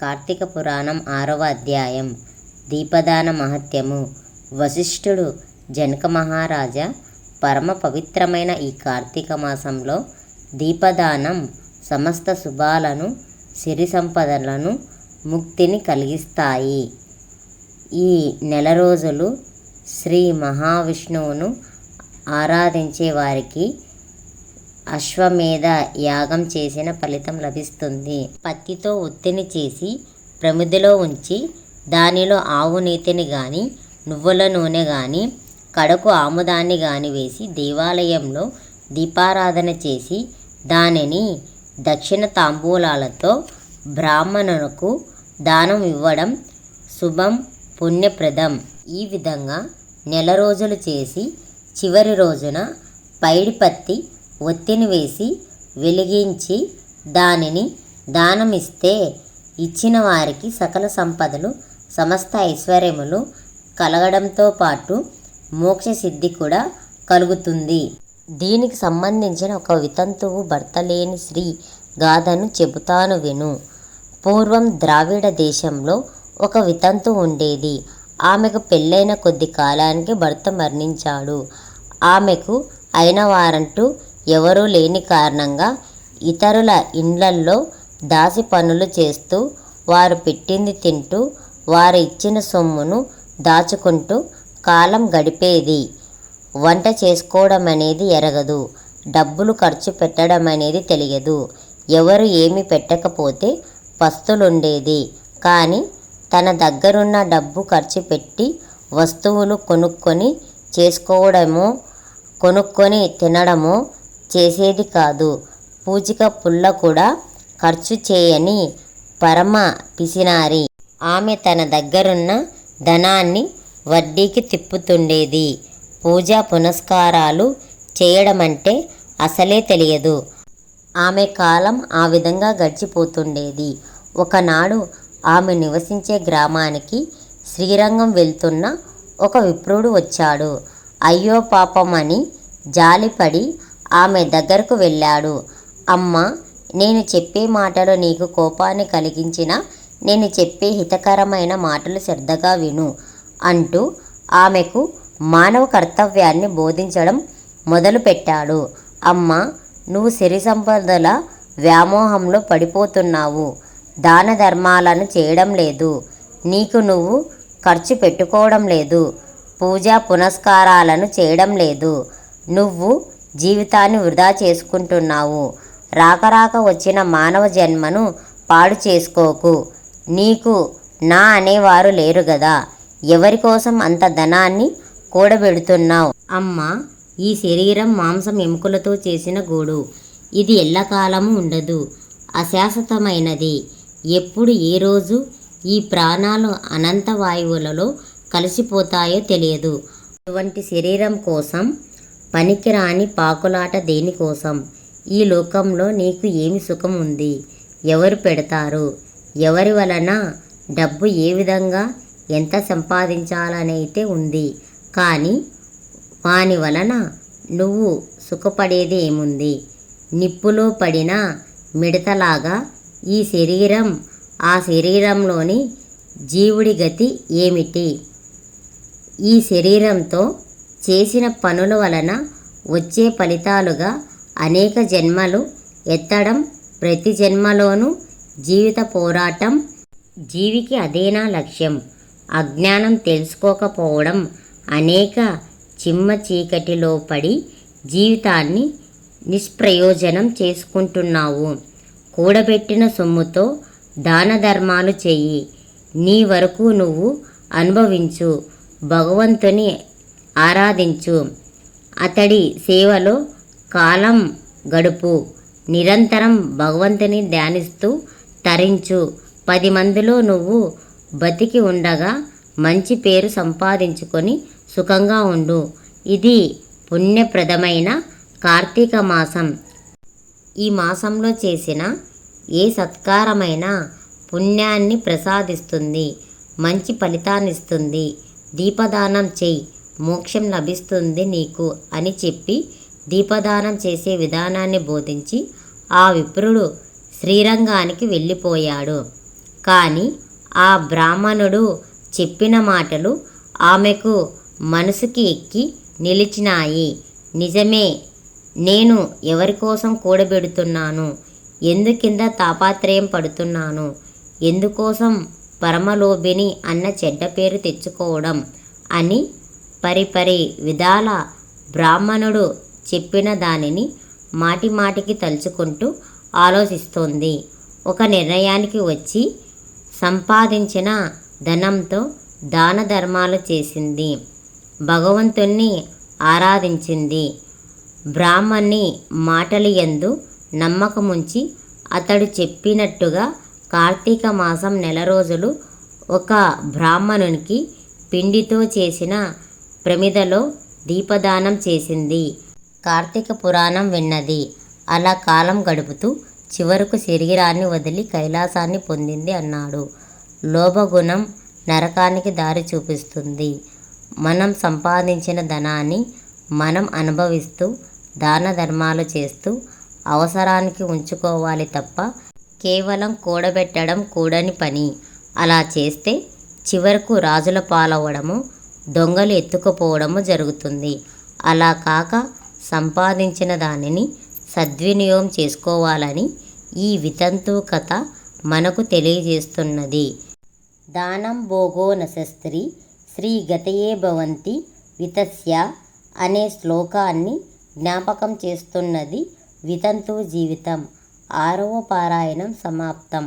కార్తీక పురాణం 6వ అధ్యాయం దీపదాన మహత్యము. వశిష్ఠుడు జనక మహారాజా, పరమ పవిత్రమైన ఈ కార్తీక మాసంలో దీపదానం సమస్త శుభాలను, సిరి సంపదలను, ముక్తిని కలిగిస్తాయి. ఈ నెల రోజులు శ్రీ మహావిష్ణువును ఆరాధించే వారికి అశ్వమేధ యాగం చేసిన ఫలితం లభిస్తుంది. పత్తితో ఒత్తిని చేసి ప్రమిదిలో ఉంచి దానిలో ఆవు నేతిని గాని, నువ్వుల నూనె గాని, కడకు ఆముదాన్ని గాని వేసి దేవాలయంలో దీపారాధన చేసి దానిని దక్షిణ తాంబూలాలతో బ్రాహ్మణులకు దానం ఇవ్వడం శుభం, పుణ్యప్రదం. ఈ విధంగా నెల రోజులు చేసి చివరి రోజున పైడి పత్తి ఒత్తిని వేసి వెలిగించి దానిని దానమిస్తే ఇచ్చిన వారికి సకల సంపదలు, సమస్త ఐశ్వర్యములు కలగడంతో పాటు మోక్ష సిద్ధి కూడా కలుగుతుంది. దీనికి సంబంధించిన ఒక వితంతువు భర్త లేని స్త్రీ గాథను చెబుతాను విను. పూర్వం ద్రావిడ దేశంలో ఒక వితంతు ఉండేది. ఆమెకు పెళ్ళైన కొద్ది కాలానికి భర్త మరణించాడు. ఆమెకు అయిన వారంటూ ఎవరూ లేని కారణంగా ఇతరుల ఇండ్లల్లో దాసి పనులు చేస్తూ, వారు పెట్టింది తింటూ, వారు ఇచ్చిన సొమ్మును దాచుకుంటూ కాలం గడిపేది. వంట చేసుకోవడం అనేది ఎరగదు, డబ్బులు ఖర్చు పెట్టడం అనేది తెలియదు. ఎవరు ఏమి పెట్టకపోతే పస్తులుండేది. కానీ తన దగ్గరున్న డబ్బు ఖర్చు పెట్టి వస్తువులు కొనుక్కొని చేసుకోవడమో, కొనుక్కొని తినడమో చేసేది కాదు. పూచిక పుల్ల కూడా ఖర్చు చేయని పరమ పిసినారి. ఆమె తన దగ్గరున్న ధనాన్ని వడ్డీకి తిప్పుతుండేది. పూజా పునస్కారాలు చేయడమంటే అసలే తెలియదు. ఆమె కాలం ఆ విధంగా గడిచిపోతుండేది. ఒకనాడు ఆమె నివసించే గ్రామానికి శ్రీరంగం వెళ్తున్న ఒక విప్రుడు వచ్చాడు. అయ్యో పాపం అని జాలిపడి ఆమె దగ్గరకు వెళ్ళాడు. అమ్మా, నేను చెప్పే మాటలు నీకు కోపాన్ని కలిగించినా నేను చెప్పే హితకరమైన మాటలు శ్రద్ధగా విను అంటూ ఆమెకు మానవ కర్తవ్యాన్ని బోధించడం మొదలుపెట్టాడు. అమ్మా, నువ్వు సిరి సంపదల వ్యామోహంలో పడిపోతున్నావు. దాన ధర్మాలను చేయడం లేదు. నీకు నువ్వు ఖర్చు పెట్టుకోవడం లేదు. పూజా పునస్కారాలను చేయడం లేదు. నువ్వు జీవితాన్ని వృధా చేసుకుంటున్నావు. రాక వచ్చిన మానవ జన్మను పాడు చేసుకోకు. నీకు నా అనేవారు లేరు గదా. ఎవరి కోసం అంత ధనాన్ని కూడబెడుతున్నావు? అమ్మా, ఈ శరీరం మాంసం ఎముకలతో చేసిన గూడు. ఇది ఎల్లకాలము ఉండదు, అశాశ్వతమైనది. ఎప్పుడు ఏ రోజు ఈ ప్రాణాలు అనంత వాయువులలో కలిసిపోతాయో తెలియదు. అటువంటి శరీరం కోసం పనికిరాని పాకులాట దేనికోసం? ఈ లోకంలో నీకు ఏమి సుఖం ఉంది? ఎవరు పెడతారు? ఎవరి వలన డబ్బు ఏ విధంగా ఎంత సంపాదించాలనైతే ఉంది. కానీ వాని వలన నువ్వు సుఖపడేది ఏముంది? నిప్పులో పడిన మిడతలాగా ఈ శరీరం, ఆ శరీరంలోని జీవుడి గతి ఏమిటి? ఈ శరీరంతో చేసిన పనుల వలన వచ్చే ఫలితాలుగా అనేక జన్మలు ఎత్తడం, ప్రతి జన్మలోనూ జీవిత పోరాటం. జీవికి అదేనా లక్ష్యం? అజ్ఞానం తెలుసుకోకపోవడం. అనేక చిమ్మ చీకటిలో పడి జీవితాన్ని నిష్ప్రయోజనం చేసుకుంటున్నావు. కూడబెట్టిన సొమ్ముతో దాన ధర్మాలు చెయ్యి. నీ వరకు నువ్వు అనుభవించు. భగవంతుని ఆరాధించు. అతడి సేవలో కాలం గడుపు. నిరంతరం భగవంతుని ధ్యానిస్తూ తరించు. 10 మందిలో నువ్వు బతికి ఉండగా మంచి పేరు సంపాదించుకొని సుఖంగా ఉండు. ఇది పుణ్యప్రదమైన కార్తీక మాసం. ఈ మాసంలో చేసిన ఏ సత్కారమైన పుణ్యాన్ని ప్రసాదిస్తుంది, మంచి ఫలితాన్నిస్తుంది. దీపదానం చెయ్యి, మోక్షం లభిస్తుంది నీకు అని చెప్పి దీపదానం చేసే విధానాన్ని బోధించి ఆ విప్రుడు శ్రీరంగానికి వెళ్ళిపోయాడు. కానీ ఆ బ్రాహ్మణుడు చెప్పిన మాటలు ఆమెకు మనసుకి ఎక్కి నిలిచినాయి. నిజమే, నేను ఎవరికోసం కూడబెడుతున్నాను, ఎందుకింత తాపత్రయం పడుతున్నాను, ఎందుకోసం పరమలోభిని అన్న చెడ్డ పేరు తెచ్చుకోవడం అని పరిపరి విధాల బ్రాహ్మణుడు చెప్పిన దానిని మాటిమాటికి తలుచుకుంటూ ఆలోచిస్తోంది. ఒక నిర్ణయానికి వచ్చి సంపాదించిన ధనంతో దాన ధర్మాలు చేసింది. భగవంతుణ్ణి ఆరాధించింది. బ్రాహ్మణ్ణి మాటలు యందు నమ్మకముంచి అతడు చెప్పినట్టుగా కార్తీక మాసం నెల రోజులు ఒక బ్రాహ్మణునికి పిండితో చేసిన ప్రమిదలో దీపదానం చేసింది. కార్తీక పురాణం విన్నది. అలా కాలం గడుపుతూ చివరకు శరీరాన్ని వదిలి కైలాసాన్ని పొందింది అన్నాడు. లోభగుణం నరకానికి దారి చూపిస్తుంది. మనం సంపాదించిన ధనాన్ని మనం అనుభవిస్తూ దాన ధర్మాలు చేస్తూ అవసరానికి ఉంచుకోవాలి తప్ప కేవలం కూడబెట్టడం కూడని పని. అలా చేస్తే చివరకు రాజుల పాలవడము, దొంగలు ఎత్తుకుపోవడము జరుగుతుంది. అలా కాక సంపాదించిన దానిని సద్వినియోగం చేసుకోవాలని ఈ వితంతు కథ మనకు తెలియజేస్తున్నది. దానం భోగో నశస్త్రీ శ్రీగతయే భవంతి వితస్య అనే శ్లోకాన్ని జ్ఞాపకం చేస్తున్నది వితంతు జీవితం. 6వ పారాయణం సమాప్తం.